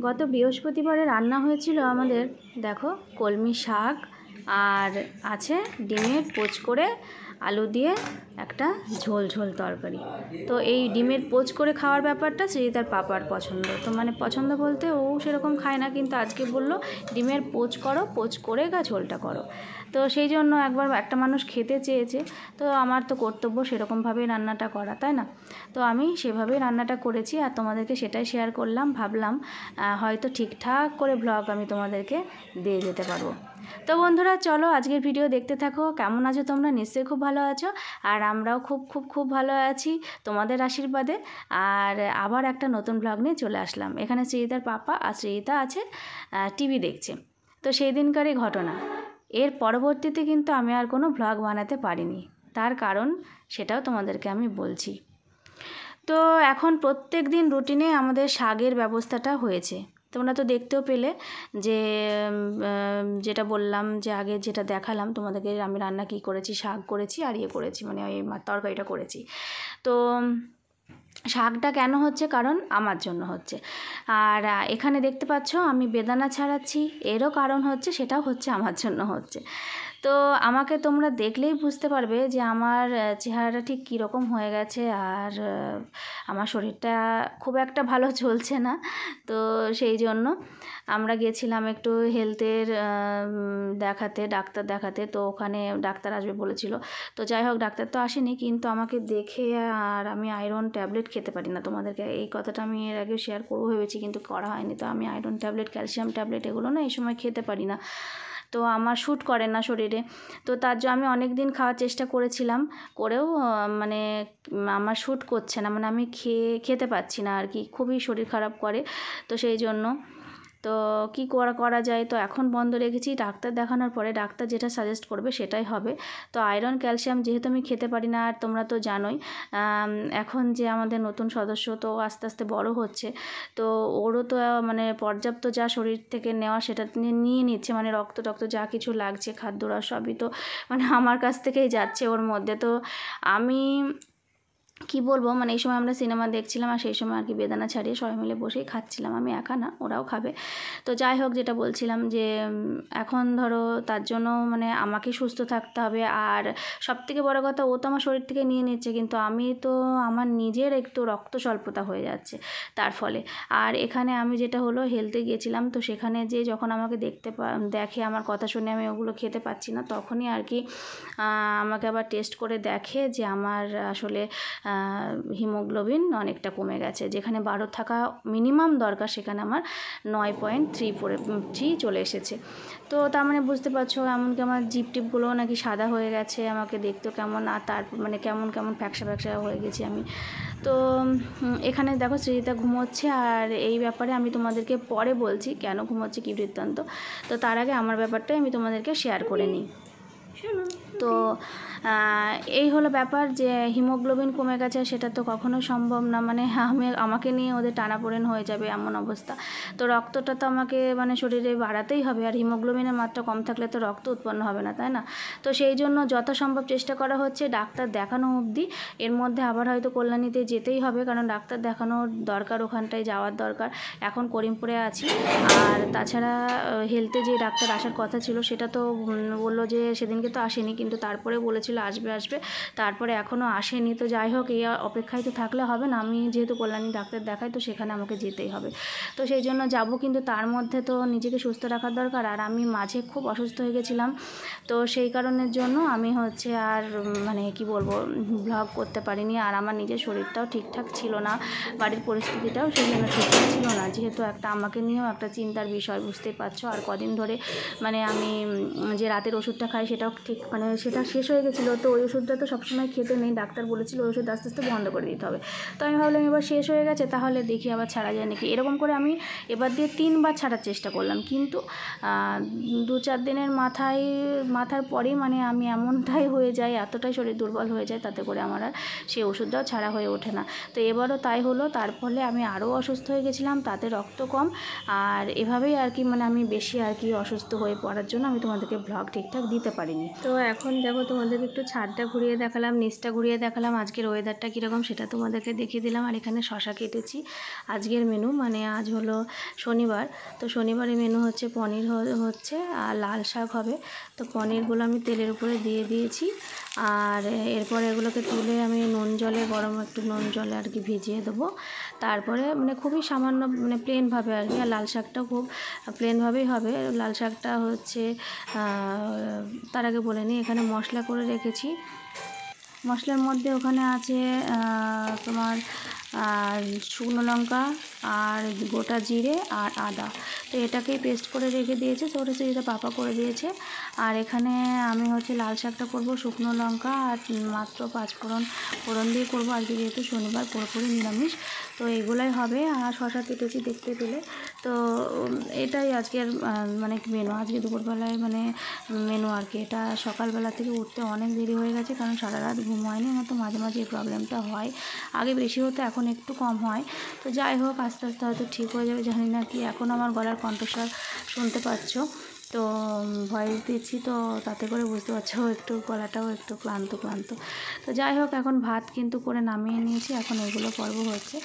গত বৃহস্পতিবারে রান্না হয়েছিল আমাদের, দেখো, কলমি শাক আর আছে ডিমের পোচ করে আলু দিয়ে একটা ঝোল ঝোল তরকারি। তো এই ডিমের পোচ করে খাওয়ার ব্যাপারটা তার পাপার পছন্দ। তো মানে পছন্দ বলতে ও সেরকম খায় না, কিন্তু আজকে বললো ডিমের পোচ করো, পোচ করে ঝোলটা করো। তো সেই জন্য একবার একটা মানুষ খেতে চেয়েছে, তো আমার তো কর্তব্য সেরকমভাবেই রান্নাটা করা, তাই না? তো আমি সেভাবেই রান্নাটা করেছি আর তোমাদেরকে সেটাই শেয়ার করলাম। ভাবলাম হয়তো ঠিকঠাক করে ব্লগ আমি তোমাদেরকে দিয়ে যেতে পারবো। তো বন্ধুরা চলো আজকের ভিডিও দেখতে থাকো। কেমন আছো তোমরা? নিশ্চয়ই খুব ভালো আছো, আর আমরাও খুব খুব খুব ভালো আছি তোমাদের আশীর্বাদে। আর আবার একটা নতুন ব্লগ নিয়ে চলে আসলাম। এখানে শ্রীতার পাপা আর শ্রীতা আছে, টিভি দেখছে। তো সেই দিনকারই ঘটনা। এর পরবর্তীতে কিন্তু আমি আর কোনো ব্লগ বানাতে পারিনি, তার কারণ সেটাও তোমাদেরকে আমি বলছি। তো এখন প্রত্যেক দিন রুটিনে আমাদের শাকের ব্যবস্থাটা হয়েছে। তোমরা তো দেখতেও পেলে যে যেটা বললাম, যে আগে যেটা দেখালাম তোমাদেরকে, আমি রান্না কী করেছি, শাক করেছি আর করেছি, মানে ওই তরকারিটা করেছি। তো শাকটা কেন হচ্ছে? কারণ আমার জন্য হচ্ছে। আর এখানে দেখতে পাচ্ছ আমি বেদানা ছাড়াচ্ছি, এরও কারণ হচ্ছে, সেটাও হচ্ছে আমার জন্য হচ্ছে। তো আমাকে তোমরা দেখলেই বুঝতে পারবে যে আমার চেহারাটা ঠিক কীরকম হয়ে গেছে, আর আমার শরীরটা খুব একটা ভালো চলছে না। তো সেই জন্য আমরা গেছিলাম একটু হেলথের ডাক্তার দেখাতে। তো ওখানে ডাক্তার আসবে বলেছিল। তো যাই হোক, ডাক্তার তো আসেনি, কিন্তু আমাকে দেখে, আর আমি আয়রন ট্যাবলেট খেতে পারি না। তোমাদেরকে এই কথাটা আমি এর আগেও শেয়ার করবো ভেবেছি, কিন্তু করা হয়নি। তো আমি আয়রন ট্যাবলেট, ক্যালসিয়াম ট্যাবলেট এগুলো না এই সময় খেতে পারি না, তো আমার শ্যুট করে না শরীরে। তো তার জন্য আমি অনেক দিন খাওয়ার চেষ্টা করেছিলাম, করেও মানে আমার শ্যুট করছে না, মানে আমি খেতে পাচ্ছি না আর কি, খুবই শরীর খারাপ করে। তো সেই জন্য তো কী করা যায়, তো এখন বন্ধ রেখেছি। ডাক্তার দেখানোর পরে ডাক্তার যেটা সাজেস্ট করবে সেটাই হবে। তো আয়রন ক্যালসিয়াম যেহেতু আমি খেতে পারি না, আর তোমরা তো জানোই এখন যে আমাদের নতুন সদস্য তো আস্তে আস্তে বড় হচ্ছে, তো ওরও তো মানে পর্যাপ্ত যা শরীর থেকে নেওয়া সেটা নিয়ে নিচ্ছে, মানে রক্ত যা কিছু লাগছে, খাদ্যরস সবই তো মানে আমার কাছ থেকেই যাচ্ছে ওর মধ্যে। তো আমি কি বলবো, মানে এই সময় আমরা সিনেমা দেখছিলাম, আর সেই সময় আর কি বেদানা ছাড়িয়ে সবাই মিলে বসেই খাচ্ছিলাম, আমি একা না, ওরাও খাবে। তো যাই হোক, যেটা বলছিলাম যে এখন ধরো তার জন্য মানে আমাকে সুস্থ থাকতে হবে। আর সবথেকে বড় কথা, ও তো আমার শরীর থেকে নিয়ে নিচ্ছে, কিন্তু আমি তো আমার নিজের একটু রক্ত স্বল্পতা হয়ে যাচ্ছে তার ফলে। আর এখানে আমি যেটা হলো হেলথে গিয়েছিলাম, তো সেখানে যে যখন আমাকে দেখে আমার কথা শুনে আমি ওগুলো খেতে পাচ্ছি না, তখনই আর কি আমাকে আবার টেস্ট করে দেখে যে আমার আসলে হিমোগ্লোবিন অনেকটা কমে গেছে। যেখানে 12 থাকা মিনিমাম দরকার, সেখানে আমার 9.3 চলে এসেছে। তো তার মানে বুঝতে পারছো, এমনকি আমার জিপ টিপগুলোও নাকি সাদা হয়ে গেছে, আমাকে দেখতেও কেমন, আর তার মানে কেমন ফ্যাকসা হয়ে গেছি আমি। তো এখানে দেখো শ্রীতা ঘুমোচ্ছে, আর এই ব্যাপারে আমি তোমাদেরকে পরে বলছি কেন ঘুমোচ্ছে, কী বৃত্তান্ত। তো তার আগে আমার ব্যাপারটাই আমি তোমাদেরকে শেয়ার করে নিই। তো এই হলো ব্যাপার, যে হিমোগ্লোবিন কমে গেছে, সেটা তো কখনোই সম্ভব না, মানে আমাকে নিয়ে ওদের টানাপোড়েন হয়ে যাবে এমন অবস্থা। তো রক্তটা তো আমাকে মানে শরীরে বাড়াতেই হবে, আর হিমোগ্লোবিনের মাত্রা কম থাকলে তো রক্ত উৎপন্ন হবে না, তাই না? তো সেই জন্য যথাসম্ভব চেষ্টা করা হচ্ছে ডাক্তার দেখানো অবধি। এর মধ্যে আবার হয়তো কল্যাণীতে যেতেই হবে, কারণ ডাক্তার দেখানোর দরকার, ওখানটায় যাওয়ার দরকার। এখন করিমপুরে আছি। আর তাছাড়া হেলথে যে ডাক্তার আসার কথা ছিল, সেটা তো বললো যে সেদিনকে তো আসেনি, কিন্তু তারপরে বলেছিল আসবে, তারপরে এখনও আসেনি। তো যাই হোক, এই অপেক্ষায় তো থাকলে হবে না, আমি যেহেতু কল্যাণী ডাক্তার দেখাই, তো সেখানে আমাকে যেতেই হবে। তো সেই জন্য যাব, কিন্তু তার মধ্যে তো নিজেকে সুস্থ রাখার দরকার। আর আমি মাঝে খুব অসুস্থ হয়ে গেছিলাম, তো সেই কারণের জন্য আমি হচ্ছে আর মানে কি বলবো, ব্লগ করতে পারিনি। আর আমার নিজের শরীরটাও ঠিকঠাক ছিল না, বাড়ির পরিস্থিতিটাও সেই জন্য ঠিকঠাক ছিল না, যেহেতু একটা আমাকে নিয়েও একটা চিন্তার বিষয়, বুঝতেই পারছো। আর কদিন ধরে মানে আমি যে রাতের ওষুধটা খাই, সেটাও ঠিক মানে সেটা শেষ হয়ে গেছিলো। তো ওই ওষুধটা তো সবসময় খেতে নেই, ডাক্তার বলেছিল ওই ওষুধ আস্তে আস্তে বন্ধ করে দিতে হবে। তো আমি ভাবলাম এবার শেষ হয়ে গেছে, তাহলে দেখি আবার ছাড়া যায় নাকি। এরকম করে আমি এবার দিয়ে 3 বার ছাড়ার চেষ্টা করলাম, কিন্তু 2-4 দিনের মাথার পরেই মানে আমি এমনটাই হয়ে যাই, এতটাই শরীর দুর্বল হয়ে যায়, তাতে করে আমার আর সেই ওষুধটাও ছাড়া হয়ে ওঠে না। তো এবারও তাই হলো, তার ফলে আমি আরও অসুস্থ হয়ে গেছিলাম, তাতে রক্ত কম। আর এভাবেই আর কি মানে আমি বেশি আর কি অসুস্থ হয়ে পড়ার জন্য আমি তোমাদেরকে ব্লগ ঠিকঠাক দিতে পারিনি। তো এখন এখন দেখো তোমাদেরকে একটু ছাদটা ঘুরিয়ে দেখালাম, নিচটা ঘুরিয়ে দেখালাম, আজকের ওয়েদারটা কীরকম সেটা তোমাদেরকে দেখিয়ে দিলাম। আর এখানে শশা কেটেছি। আজকের মেনু মানে আজ হলো শনিবার, তো শনিবারের মেনু হচ্ছে পনির হচ্ছে আর লাল শাক হবে। তো পনিরগুলো আমি তেলের উপরে দিয়ে দিয়েছি, আর এরপরে এগুলোকে তুলে আমি নুন জলে, গরম একটু নুন জলে আর কি ভিজিয়ে দেবো। তারপরে মানে খুবই সামান্য মানে প্লেনভাবে আর কি, আর লাল শাকটাও খুব প্লেনভাবেই হবে। লাল শাকটা হচ্ছে তার আগে বলে নিই, এখানে মশলা করে রেখেছি। মশলার মধ্যে ওখানে আছে তোমার শুকনো লঙ্কা আর গোটা জিরে আর আদা, তো এটাকেই পেস্ট করে রেখে দিয়েছে, তো ওটা যেটা পাপা করে দিয়েছে। আর এখানে আমি হচ্ছে লাল শাকটা করব শুকনো লঙ্কা আর মাত্র 5 ফোড়ন দিয়ে করব আজকে, যেহেতু শনিবার পুরোপুরি নিরামিষ। তো এগুলাই হবে। আর শশা কেটেছি দেখতে পেলে। তো এটাই আজকের মানে মেনু, আজকে দুপুরবেলায় মানে মেনু আর কি। এটা সকালবেলা থেকে উঠতে অনেক দেরি হয়ে গেছে, কারণ সারা রাত ঘুম হয়নি। আমার তো মাঝে মাঝে এই প্রবলেমটা হয়, আগে বেশি হতো, এখন একটু কম হয়। তো যাই হোক, আস্তে আস্তে হয়তো ঠিক হয়ে যাবে, জানি না কি। এখন আমার গলার কণ্ঠস্বর শুনতে পাচ্ছ, তো ভয়েস দিচ্ছি, তো তাতে করে বুঝতে পারছো একটু গলাটাও একটু ক্লান্ত। তো যাই হোক, এখন ভাত কিন্তু করে নামিয়ে নিয়েছি, এখন এগুলো পর্ব হচ্ছে।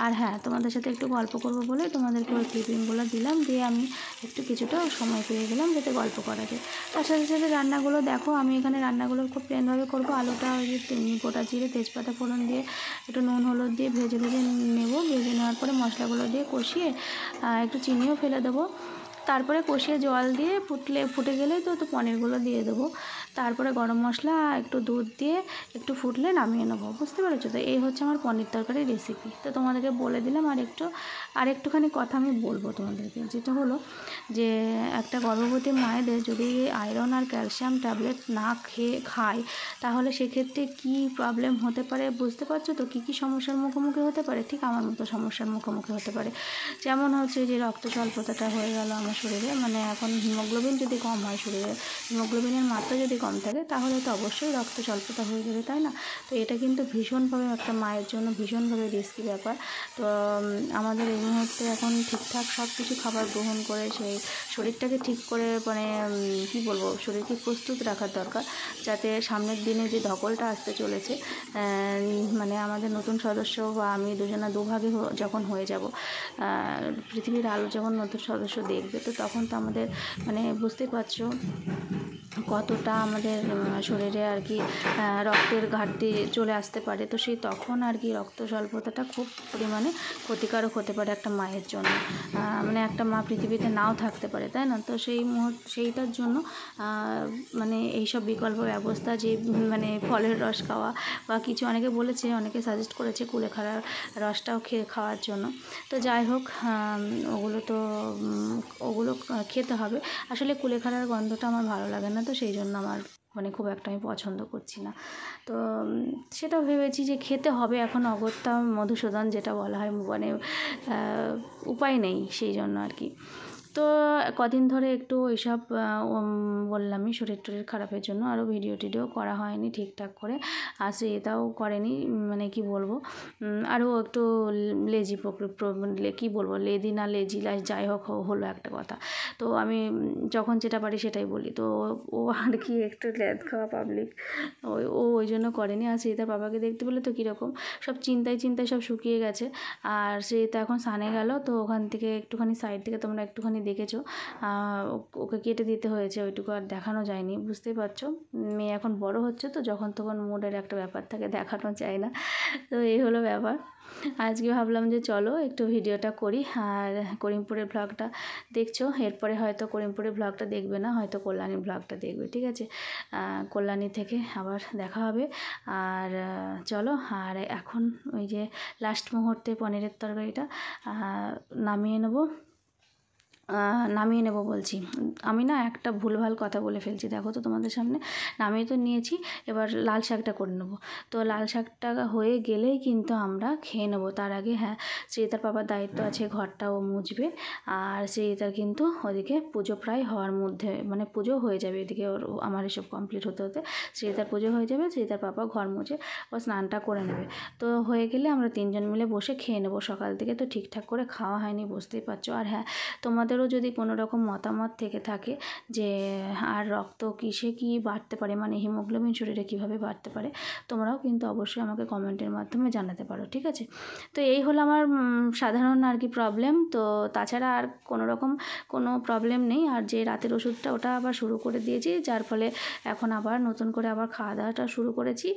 আর হ্যাঁ, তোমাদের সাথে একটু গল্প করবো বলে তোমাদেরকে ওই ক্লিপিংগুলো দিলাম, দিয়ে আমি একটু কিছুটা সময় পেয়ে গেলাম যাতে গল্প করা যায়। তার সাথে সাথে রান্নাগুলো দেখো, আমি এখানে রান্নাগুলো খুব প্লেনভাবে করবো। আলুটা ওই যে গোটা জিরে তেজপাতা ফোড়ন দিয়ে একটু নুন হলুদ দিয়ে ভেজে নেবো। ভেজে নেওয়ার পরে মশলাগুলো দিয়ে কষিয়ে একটু চিনিও ফেলে দেবো। তারপরে কষিয়ে জল দিয়ে ফুটে গেলে তো পনিরগুলো দিয়ে দেবো। তারপরে গরম মশলা একটু দুধ দিয়ে একটু ফুটলে নামিয়ে নেবো। বুঝতে পেরেছো? তো এই হচ্ছে আমার পনির তরকারির রেসিপি। তো তোমাদেরকে বলে দিলাম। আর একটুখানি কথা আমি বলবো তোমাদেরকে, যেটা হলো যে একটা গর্ভবতী মায়েদের যদি আয়রন আর ক্যালসিয়াম ট্যাবলেট না খায়, তাহলে সেক্ষেত্রে কি প্রবলেম হতে পারে বুঝতে পারছো তো? কী সমস্যার মুখোমুখি হতে পারে? ঠিক আমার মতো সমস্যার মুখোমুখি হতে পারে। যেমন হচ্ছে যে রক্ত স্বল্পতাটা হয়ে গেল আমার শরীরে, মানে এখন হিমোগ্লোবিন যদি কম হয় শরীরে, হিমোগ্লোবিনের মাত্রা যদি কম থাকে, তাহলে তো অবশ্যই রক্ত স্বল্পতা হয়ে যাবে, তাই না? তো এটা কিন্তু ভীষণভাবে একটা মায়ের জন্য ভীষণভাবে রিস্কি ব্যাপার। তো আমাদের এই মুহূর্তে এখন ঠিকঠাক সব কিছু খাবার গ্রহণ করে সেই শরীরটাকে ঠিক করে মানে কী বলবো, শরীরকে প্রস্তুত রাখার দরকার, যাতে সামনের দিনে যে ধকলটা আসতে চলেছে, মানে আমাদের নতুন সদস্য বা আমি দুজনা দুভাগে যখন হয়ে যাব, পৃথিবীর আলো যখন নতুন সদস্য দেখবে, তো তখন তো আমাদের মানে বুঝতেই পারছো কতটা আমাদের শরীরে আর কি রক্তের ঘাটতি চলে আসতে পারে। তো সেই তখন আর কি রক্ত স্বল্পতাটা খুব পরিমাণে ক্ষতিকারক হতে পারে একটা মায়ের জন্য। মানে একটা মা পৃথিবীতে নাও থাকতে পারে, তাই না? তো সেইটার জন্য মানে এইসব বিকল্প ব্যবস্থা, যে মানে ফলের রস খাওয়া বা কিছু, অনেকে বলেছে, অনেকে সাজেস্ট করেছে কুলেখাড়ার রসটাও খাওয়ার জন্য। তো যাই হোক, ওগুলো খেতে হবে। আসলে কুলেখাড়ার গন্ধটা আমার ভালো লাগে না, তো সেই জন্য আমার মানে খুব একটা আমি পছন্দ করছি না। তো সেটাও ভেবেছি যে খেতে হবে, এখন অগত্যা মধুসূদন যেটা বলা হয়, মানে উপায় নেই, সেই জন্য আর কি। তো কদিন ধরে একটু ওইসব বললামই, শরীর টরীর খারাপের জন্য আরও ভিডিও করা হয়নি ঠিকঠাক করে, আর এটাও করেনি, মানে কি বলবো, আরও একটু লেজি কী বলবো, লেজি না লেজিলাস যাই হোক হলো একটা কথা। তো আমি যখন যেটা পারি সেটাই বলি। তো ও আর কি একটু ল্যাদ খাওয়া পাবলিক, ওই জন্য করেনি। আর তার বাবাকে দেখতে পেলে তো কীরকম সব চিন্তায় সব শুকিয়ে গেছে। আর তো এখন সানে গেল, তো ওখান থেকে একটুখানি সাইড থেকে তোমরা একটুখানি দেখেছো, ওকে কেটে দিতে হয়েছে, ওইটুকু আর দেখানো যায়নি। বুঝতেই পারছো, মেয়ে এখন বড় হচ্ছে, তো যখন তখন মুডের একটা ব্যাপার থাকে, দেখানো যায় না। তো এই হলো ব্যাপার। আজকে ভাবলাম যে চলো একটু ভিডিওটা করি। আর করিমপুরের ব্লগটা দেখছো, এরপরে হয়তো করিমপুরের ব্লগটা দেখবে না, হয়তো কল্যাণীর ব্লগটা দেখবে, ঠিক আছে? কল্যাণী থেকে আবার দেখা হবে। আর চলো, আর এখন ওই যে লাস্ট মুহূর্তে পনিরের তরকারিটা নামিয়ে নেব বলছি। আমি না একটা ভুলভাল কথা বলে ফেলছি, দেখো তো তোমাদের সামনে। নামিয়ে তো নিয়েছি, এবার লাল শাকটা করে নেবো। তো লাল শাকটা হয়ে গেলেই কিন্তু আমরা খেয়ে নেবো। তার আগে হ্যাঁ, শ্রীতার পাপার দায়িত্ব আছে, ঘরটাও মুছবে। আর শ্রীতার কিন্তু ওদিকে পুজো প্রায় হওয়ার মধ্যে, মানে পুজো হয়ে যাবে এদিকে, আমার এসব কমপ্লিট হতে হতে শ্রীতার পুজো হয়ে যাবে। শ্রীতার পাপা ঘর মুছে ও স্নানটা করে নেবে। তো হয়ে গেলে আমরা তিনজন মিলে বসে খেয়ে নেবো। সকাল থেকে তো ঠিকঠাক করে খাওয়া হয়নি, বুঝতেই পারছো। আর হ্যাঁ, তোমাদের তোমাদেরও যদি কোনো রকম মতামত থেকে থাকে যে আর রক্ত কিসে কি বাড়তে পারে, মানে হিমোগ্লোবিন শরীরে কিভাবে বাড়তে পারে, তোমরাও কিন্তু অবশ্যই আমাকে কমেন্টের মাধ্যমে জানাতে পারো, ঠিক আছে। তো এই হলো আমার সাধারণ আর কি প্রবলেম। তো তাছাড়া আর কোনো রকম কোনো প্রবলেম নেই। আর যে রাতের ওষুধটা ওটা আবার শুরু করে দিয়েছি, যার ফলে এখন আবার নতুন করে আবার খাওয়া দাওয়াটা শুরু করেছি।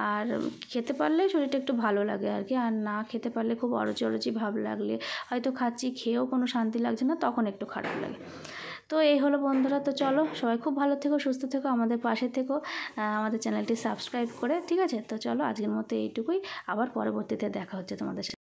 আর খেতে পারলে শরীরটা একটু ভালো লাগে আর কি, আর না খেতে পারলে খুব অরুচি অরুচি ভাব লাগলে, হয়তো খাচ্ছি খেয়েও কোনো শান্তি লাগছে না, তখন একটু খারাপ লাগে। তো এই হলো বন্ধুরা। তো চলো সবাই খুব ভালো থেকো, সুস্থ থেকো, আমাদের পাশে থেকো, আমাদের চ্যানেলটি সাবস্ক্রাইব করে, ঠিক আছে। তো চলো আজকের মতো এইটুকুই, আবার পরবর্তীতে দেখা হচ্ছে তোমাদের সাথে।